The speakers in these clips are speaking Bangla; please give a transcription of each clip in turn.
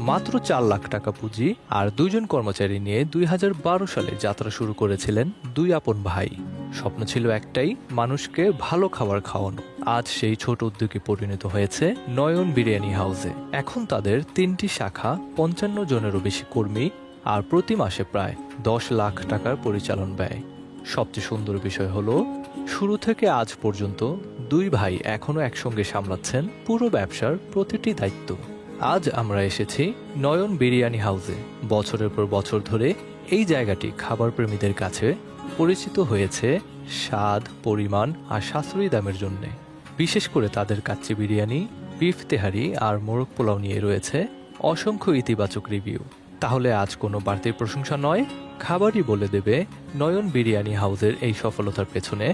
মাত্র 4 লাখ টাকা পুঁজি আর 2 জন কর্মচারী নিয়ে 2012 সালে যাত্রা শুরু করেছিলেন দুই আপন ভাই। স্বপ্ন ছিল একটাই, মানুষকে ভালো খাবার খাওয়ানো। আজ সেই ছোট উদ্যোগে পরিণত হয়েছে নয়ন বিরিয়ানি হাউসে। এখন তাদের 3টি শাখা, 55 জনেরও বেশি কর্মী আর প্রতি মাসে প্রায় 10 লাখ টাকার পরিচালন ব্যয়। সবচেয়ে সুন্দর বিষয় হলো, শুরু থেকে আজ পর্যন্ত দুই ভাই এখনো একসঙ্গে সামলাচ্ছেন পুরো ব্যবসার প্রতিটি দায়িত্ব। আজ আমরা এসেছি নয়ন বিরিয়ানি হাউসে। বছরের পর বছর ধরে এই জায়গাটি খাবার প্রেমীদের কাছে পরিচিত হয়েছে স্বাদ, পরিমাণ আর সাশ্রয়ী দামের জন্য। বিশেষ করে তাদের কাচ্চি বিরিয়ানি, বিফ তেহারি আর মোরগ পোলাও নিয়ে রয়েছে অসংখ্য ইতিবাচক রিভিউ। তাহলে আজ কোনো বাড়তি প্রশংসা নয়, খাবারই বলে দেবে নয়ন বিরিয়ানি হাউসের এই সফলতার পেছনে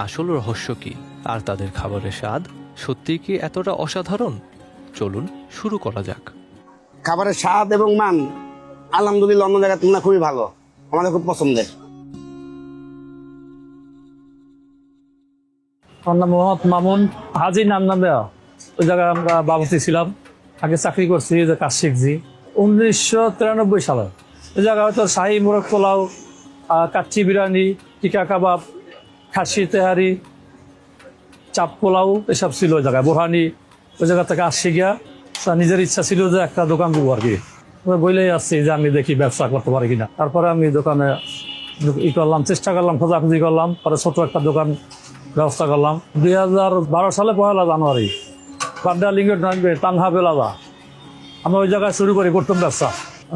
আসল রহস্য কি, আর তাদের খাবারের স্বাদ সত্যিই কি এতটা অসাধারণ। চলুন শুরু করা যাক। খাবারের স্বাদ এবং মান আলহামদুলিল্লাহ অন্য জায়গার তুলনায় খুবই ভালো, আমাদের খুব পছন্দের। আমার নাম মোহাম্মদ মামুন, হাজি নাম দেওয়া। ওই জায়গায় আমরা বাবুর্চি ছিলাম, আগে চাকরি করছি, যে কাজ শিখছি 1993 সালে। ওই জায়গায় হয়তো শাহী মোরগ পোলাও, কাচ্চি বিরিয়ানি, টিকা কাবাব, খাসি তেহারি, চাপ পোলাও এসব ছিল ওই জায়গায়। বোরহানি, ওই জায়গা থেকে আসছি গিয়া নিজের ইচ্ছা ছিল যে একটা দোকান দেবো আর কি। বলেই আসছি যে আমি দেখি ব্যবসা করতে পারি কিনা। তারপরে আমি দোকানে করলাম, চেষ্টা করলাম, খোঁজাখুঁজি করলাম, পরে ছোট একটা দোকান ব্যবস্থা করলাম। 2012 সালে 1 জানুয়ারি বাড্ডা লিঙ্গের তানহা বেলাদা আমরা ওই জায়গায় শুরু করি প্রথম ব্যবসা।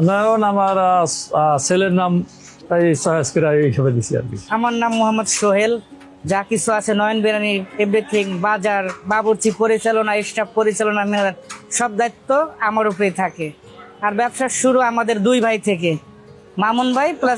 নয়ন আমার ছেলের নাম, তাই হিসেবে দিচ্ছি আর কি। আমার নাম মোহাম্মদ সোহেল। যা কিছু আছে নয়ন বিরিয়ানি, এভরিথিং, বাজার, বাবুর্চি পরিচালনা, স্টাফ পরিচালনা, সব দায়িত্ব আমার উপরেই থাকে। আর ব্যবসার শুরু আমাদের দুই ভাই থেকে, মামুন ভাই প্লাস